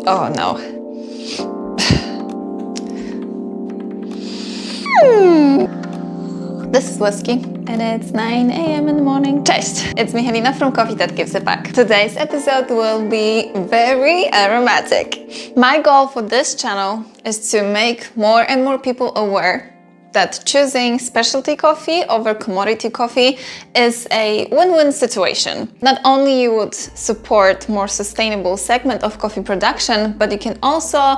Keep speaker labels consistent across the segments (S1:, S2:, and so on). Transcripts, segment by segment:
S1: Oh no. This is whiskey and it's 9 a.m. in the morning. Cześć! It's me Helena from Coffee That Gives It Back. Today's episode will be very aromatic. My goal for this channel is to make more and more people aware that choosing specialty coffee over commodity coffee is a win-win situation. Not only you would support more sustainable segment of coffee production, but you can also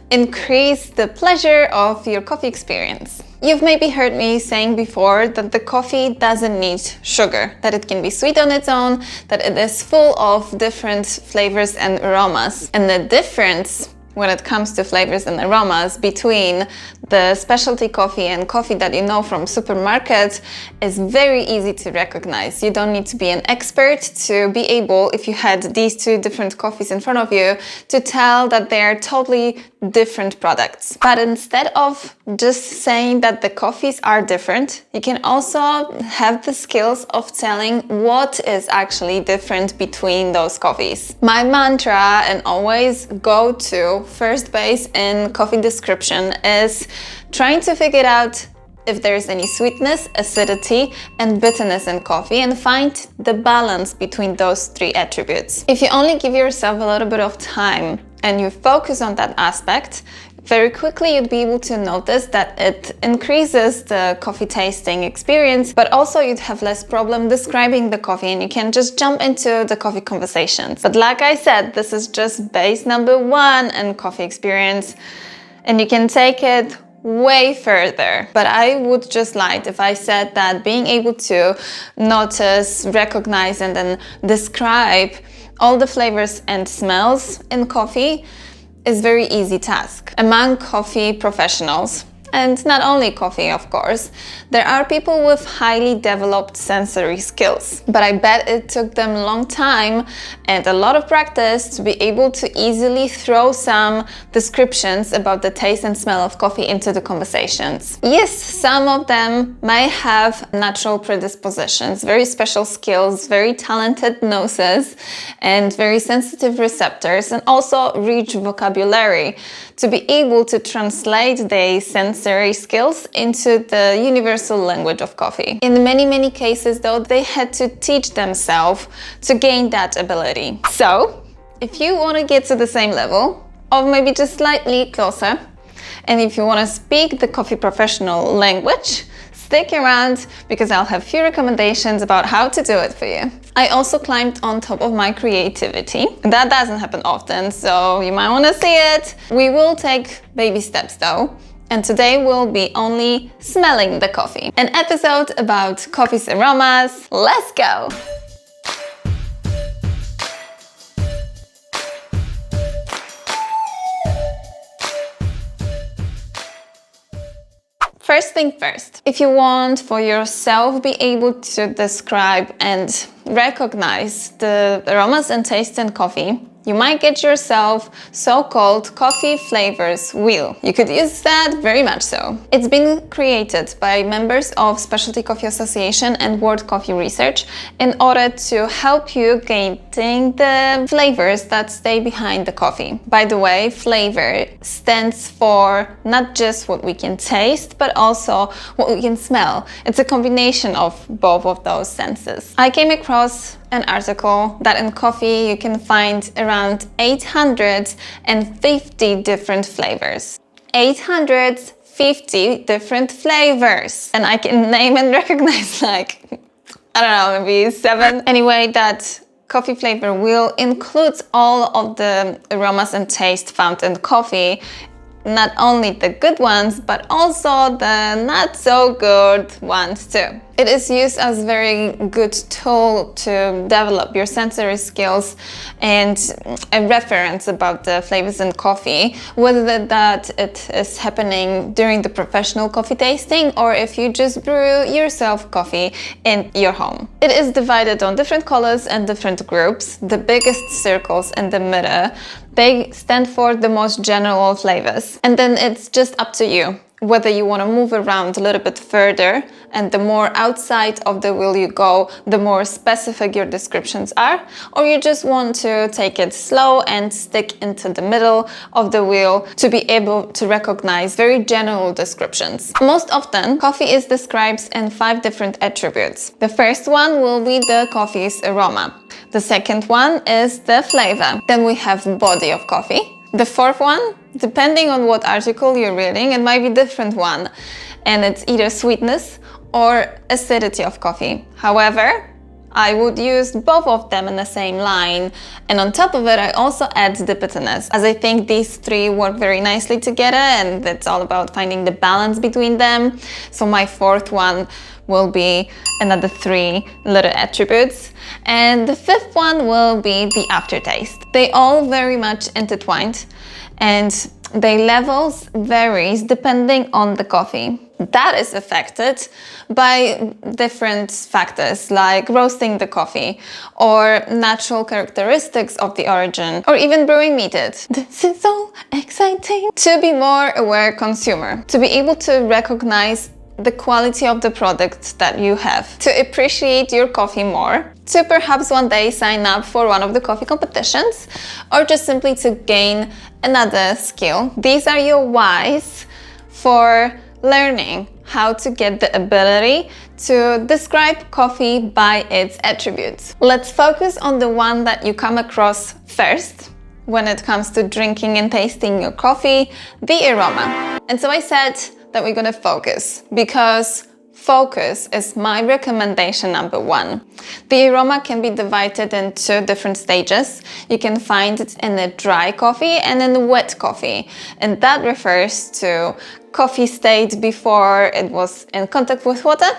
S1: increase the pleasure of your coffee experience. You've maybe heard me saying before that the coffee doesn't need sugar, that it can be sweet on its own, that it is full of different flavors and aromas. And the difference when it comes to flavors and aromas between the specialty coffee and coffee that you know from supermarkets is very easy to recognize. You don't need to be an expert to be able, if you had these two different coffees in front of you, to tell that they're totally different products. But instead of just saying that the coffees are different, you can also have the skills of telling what is actually different between those coffees. My mantra and always go-to first base in coffee description is trying to figure out if there's any sweetness, acidity, and bitterness in coffee and find the balance between those three attributes. If you only give yourself a little bit of time and you focus on that aspect, very quickly you'd be able to notice that it increases the coffee tasting experience, but also you'd have less problem describing the coffee and you can just jump into the coffee conversations. But like I said, this is just base number one in coffee experience and you can take it way further. But I would just lie if I said that being able to notice, recognize, and then describe all the flavors and smells in coffee is a very easy task. Among coffee professionals, and not only coffee of course, there are people with highly developed sensory skills. But I bet it took them a long time and a lot of practice to be able to easily throw some descriptions about the taste and smell of coffee into the conversations. Yes, some of them may have natural predispositions, very special skills, very talented noses, and very sensitive receptors, and also rich vocabulary to be able to translate their sensory skills into the universal language of coffee. In many cases though, they had to teach themselves to gain that ability. So, if you want to get to the same level, or maybe just slightly closer, and if you want to speak the coffee professional language, stick around because I'll have a few recommendations about how to do it for you. I also climbed on top of my creativity. That doesn't happen often, so you might want to see it. We will take baby steps though. And today we'll be only smelling the coffee. An episode about coffee's aromas. Let's go! First thing first, if you want for yourself be able to describe and recognize the aromas and tastes in coffee, you might get yourself so-called Coffee Flavors Wheel. You could use that very much so. It's been created by members of Specialty Coffee Association and World Coffee Research in order to help you getting the flavors that stay behind the coffee. By the way, flavor stands for not just what we can taste, but also what we can smell. It's a combination of both of those senses. I came across an article that in coffee you can find around 850 different flavors. 850 different flavors. And I can name and recognize like, I don't know, maybe 7. Anyway, that Coffee Flavor Wheel includes all of the aromas and taste found in coffee, not only the good ones, but also the not so good ones too. It is used as a very good tool to develop your sensory skills and a reference about the flavors in coffee, whether that it is happening during the professional coffee tasting or if you just brew yourself coffee in your home. It is divided on different colors and different groups. The biggest circles in the middle, they stand for the most general flavors. And then it's just up to you whether you want to move around a little bit further, and the more outside of the wheel you go, the more specific your descriptions are, or you just want to take it slow and stick into the middle of the wheel to be able to recognize very general descriptions. Most often, coffee is described in 5 different attributes. The first one will be the coffee's aroma. The second one is the flavor. Then we have body of coffee. The fourth one, depending on what article you're reading, it might be a different one, and it's either sweetness or acidity of coffee. However, I would use both of them in the same line, and on top of it I also add the bitterness, as I think these 3 work very nicely together, and it's all about finding the balance between them. So my fourth one will be another 3 little attributes, and the fifth one will be the aftertaste. They all very much intertwined, and their levels varies depending on the coffee. That is affected by different factors like roasting the coffee or natural characteristics of the origin, or even brewing method. This is so exciting! To be more aware consumer, to be able to recognize the quality of the product that you have, to appreciate your coffee more, to perhaps one day sign up for one of the coffee competitions, or just simply to gain another skill. These are your whys for learning how to get the ability to describe coffee by its attributes. Let's focus on the one that you come across first when it comes to drinking and tasting your coffee, the aroma. And so I said that we're gonna focus, because focus is my recommendation number 1. The aroma can be divided into different stages. You can find it in a dry coffee and in a wet coffee, and that refers to coffee state before it was in contact with water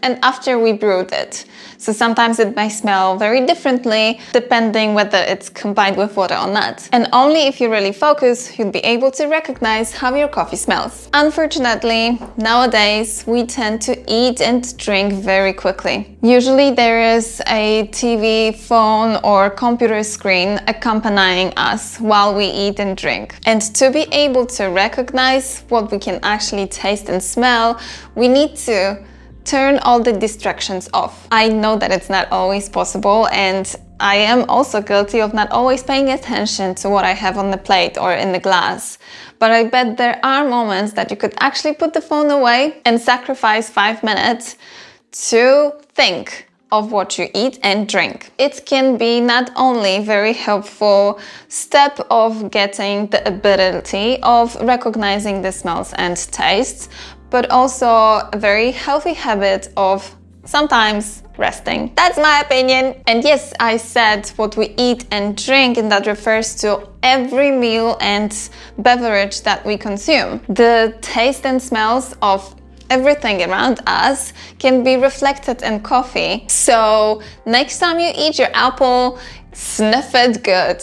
S1: and after we brewed it. So sometimes it may smell very differently depending whether it's combined with water or not. And only if you really focus, you'll be able to recognize how your coffee smells. Unfortunately, nowadays we tend to eat and drink very quickly. Usually there is a TV, phone, or computer screen accompanying us while we eat and drink. And to be able to recognize what we can actually taste and smell, we need to turn all the distractions off. I know that it's not always possible, and I am also guilty of not always paying attention to what I have on the plate or in the glass. But I bet there are moments that you could actually put the phone away and sacrifice 5 minutes to think of what you eat and drink. It can be not only a very helpful step of getting the ability of recognizing the smells and tastes, but also a very healthy habit of sometimes resting. That's my opinion. And yes, I said what we eat and drink, and that refers to every meal and beverage that we consume. The taste and smells of everything around us can be reflected in coffee. So next time you eat your apple, sniff it good.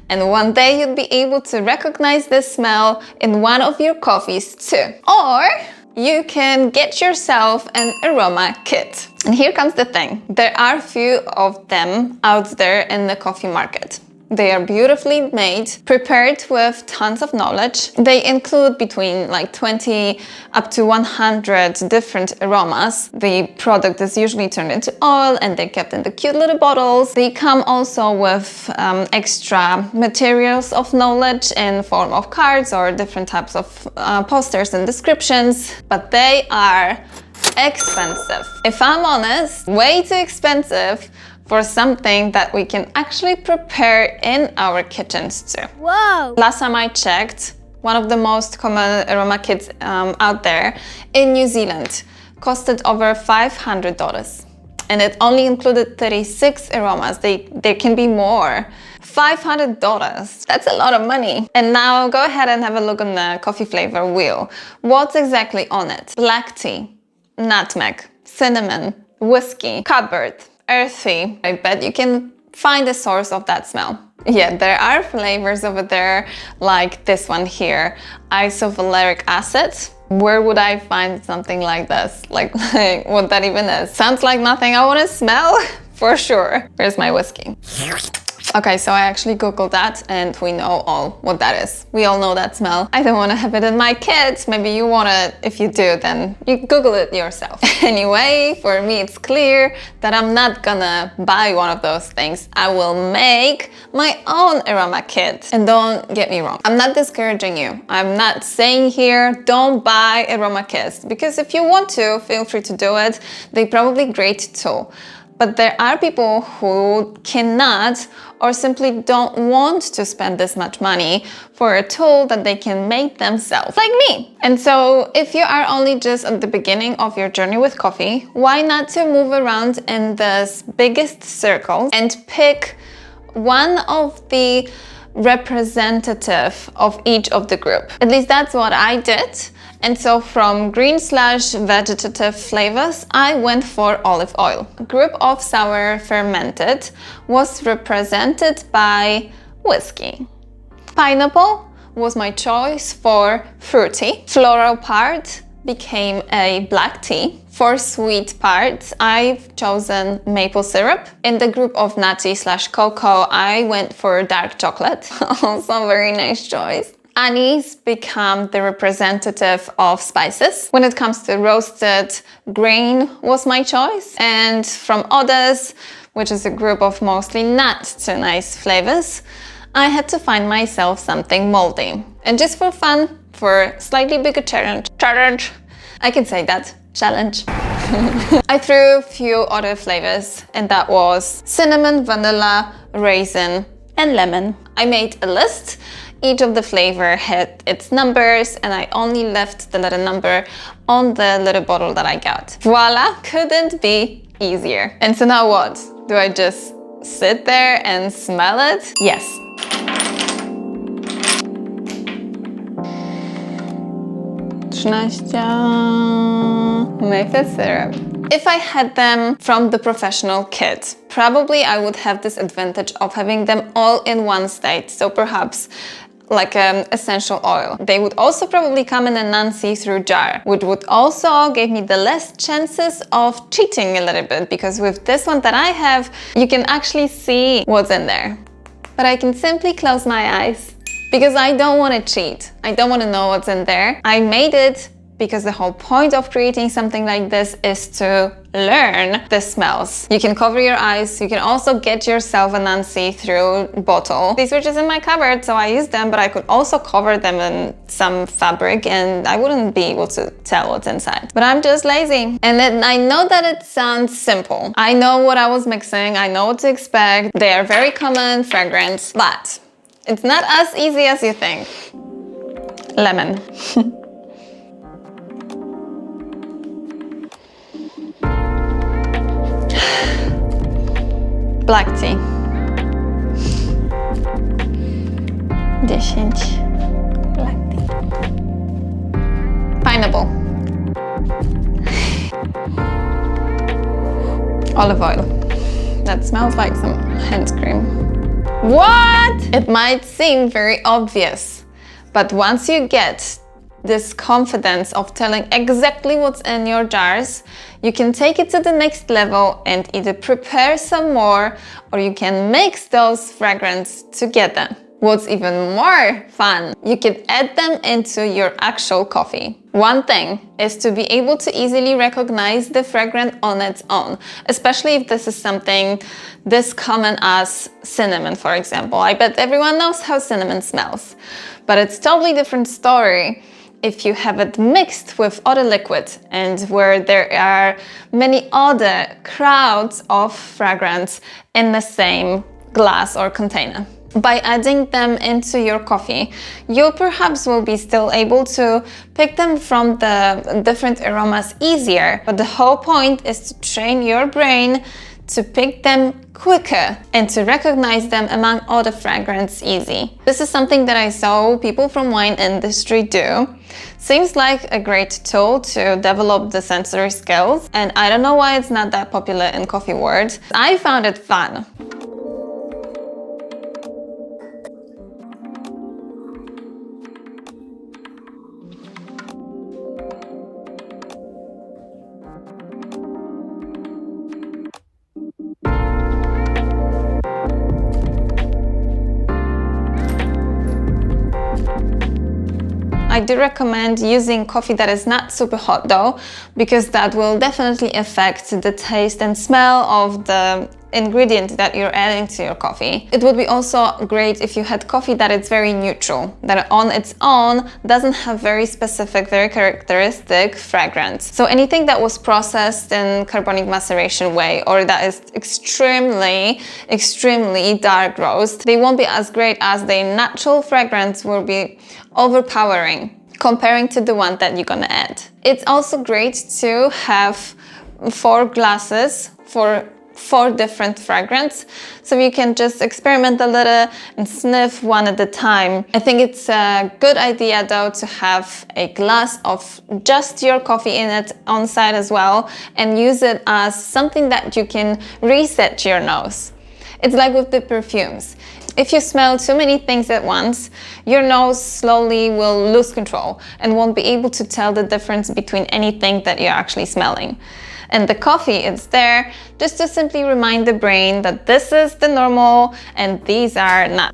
S1: And one day you'll be able to recognize the smell in one of your coffees too. Or you can get yourself an aroma kit. And here comes the thing. There are a few of them out there in the coffee market. They are beautifully made, prepared with tons of knowledge. They include between like 20 up to 100 different aromas. The product is usually turned into oil and they're kept in the cute little bottles. They come also with extra materials of knowledge in form of cards or different types of posters and descriptions, but they are expensive. If I'm honest, way too expensive for something that we can actually prepare in our kitchens too.
S2: Whoa!
S1: Last time I checked, one of the most common aroma kits out there in New Zealand costed over $500. And it only included 36 aromas. There can be more. $500, that's a lot of money. And now go ahead and have a look on the coffee flavor wheel. What's exactly on it? Black tea, nutmeg, cinnamon, whiskey, cupboard, earthy. I bet you can find the source of that smell. Yeah, there are flavors over there like this one here, isovaleric acid. Where would I find something like this? Like what that even is? Sounds like nothing I want to smell for sure. Where's my whiskey? Okay, so I actually Googled that and we know all what that is. We all know that smell. I don't want to have it in my kit. Maybe you want to, if you do, then you Google it yourself. Anyway, for me it's clear that I'm not gonna buy one of those things. I will make my own aroma kit. And don't get me wrong, I'm not discouraging you. I'm not saying here, don't buy aroma kits, because if you want to, feel free to do it. They're probably great too. But there are people who cannot or simply don't want to spend this much money for a tool that they can make themselves, like me. And so if you are only just at the beginning of your journey with coffee, why not to move around in this biggest circle and pick one of the representative of each of the group. At least that's what I did. And so from green/vegetative flavors, I went for olive oil. A group of sour fermented was represented by whiskey. Pineapple was my choice for fruity. Floral part became a black tea. For sweet parts, I've chosen maple syrup. In the group of nutty/cocoa, I went for dark chocolate. Also very nice choice. Anise became the representative of spices. When it comes to roasted grain was my choice. And from others, which is a group of mostly not too nice flavors, I had to find myself something moldy. And just for fun, for slightly bigger challenge, I can say that, challenge. I threw a few other flavors, and that was cinnamon, vanilla, raisin, and lemon. I made a list. Each of the flavor had its numbers, and I only left the letter number on the little bottle that I got. Voila, couldn't be easier. And so now what? Do I just sit there and smell it? Yes. Maple syrup. If I had them from the professional kit, probably I would have this advantage of having them all in one state. So perhaps like essential oil. They would also probably come in a non-see-through jar, which would also give me the less chances of cheating a little bit, because with this one that I have, you can actually see what's in there. But I can simply close my eyes because I don't want to cheat. I don't want to know what's in there. I made it because the whole point of creating something like this is to learn the smells. You can cover your eyes. You can also get yourself a non-see-through bottle. These were just in my cupboard, so I used them, but I could also cover them in some fabric and I wouldn't be able to tell what's inside. But I'm just lazy. And then I know that it sounds simple. I know what I was mixing. I know what to expect. They are very common fragrance, but it's not as easy as you think. Lemon. Black tea. 10. Black tea. Pineapple. Olive oil. That smells like some hand cream. What? It might seem very obvious, but once you get this confidence of telling exactly what's in your jars, you can take it to the next level and either prepare some more or you can mix those fragrances together. What's even more fun, you can add them into your actual coffee. One thing is to be able to easily recognize the fragrance on its own, especially if this is something this common as cinnamon, for example. I bet everyone knows how cinnamon smells, but it's a totally different story if you have it mixed with other liquid and where there are many other crowds of fragrance in the same glass or container. By adding them into your coffee, you perhaps will be still able to pick them from the different aromas easier, but the whole point is to train your brain to pick them quicker and to recognize them among other fragrances easy. This is something that I saw people from wine industry do. Seems like a great tool to develop the sensory skills, and I don't know why it's not that popular in coffee world. I found it fun. I do recommend using coffee that is not super hot though, because that will definitely affect the taste and smell of the ingredient that you're adding to your coffee. It would be also great if you had coffee that is very neutral, that on its own doesn't have very specific, very characteristic fragrance. So anything that was processed in carbonic maceration way, or that is extremely dark roast, they won't be as great, as the natural fragrance will be overpowering comparing to the one that you're gonna add. It's also great to have 4 glasses for 4 different fragrances, so you can just experiment a little and sniff one at a time. I think it's a good idea though to have a glass of just your coffee in it on site as well, and use it as something that you can reset your nose. It's like with the perfumes. If you smell too many things at once, your nose slowly will lose control and won't be able to tell the difference between anything that you're actually smelling. And the coffee is there just to simply remind the brain that this is the normal and these are not.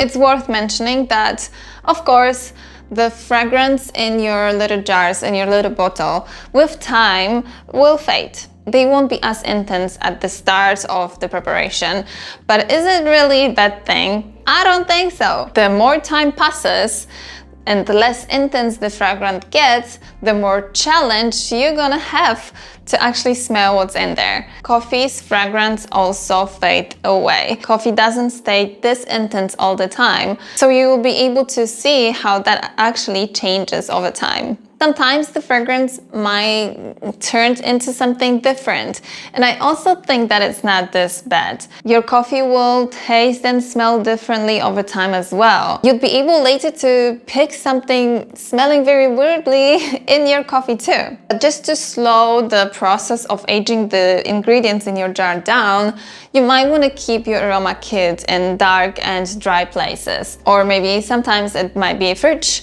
S1: It's worth mentioning that, of course, the fragrance in your little jars, in your little bottle, with time will fade. They won't be as intense at the start of the preparation. But is it really a bad thing? I don't think so. The more time passes and the less intense the fragrance gets, the more challenge you're gonna have to actually smell what's in there. Coffee's fragrance also fade away. Coffee doesn't stay this intense all the time, so you will be able to see how that actually changes over time. Sometimes the fragrance might turn into something different, and I also think that it's not this bad. Your coffee will taste and smell differently over time as well. You'll be able later to pick something smelling very weirdly in your coffee too. Just to slow the process of aging the ingredients in your jar down, you might want to keep your aroma kit in dark and dry places, or maybe sometimes it might be a fridge,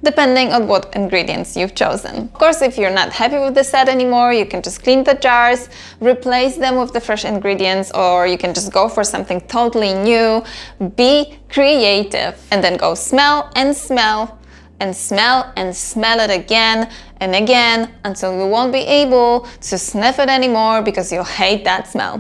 S1: depending on what ingredients you've chosen. Of course, if you're not happy with the set anymore, you can just clean the jars, replace them with the fresh ingredients, or you can just go for something totally new. Be creative and then go smell and smell and smell and smell it again and again until you won't be able to sniff it anymore because you'll hate that smell.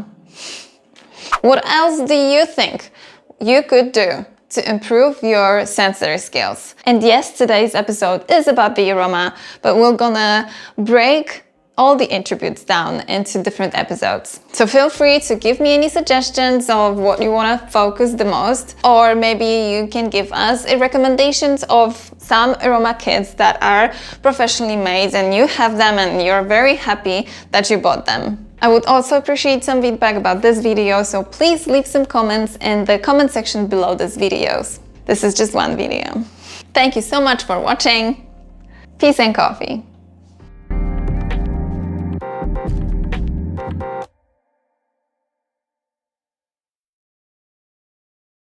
S1: What else do you think you could do to improve your sensory skills? And yes, today's episode is about the aroma, but we're gonna break all the attributes down into different episodes. So feel free to give me any suggestions of what you want to focus the most, or maybe you can give us a recommendations of some aroma kits that are professionally made and you have them and you're very happy that you bought them. I would also appreciate some feedback about this video, so please leave some comments in the comment section below this videos. This is just one video. Thank you so much for watching. Peace and coffee.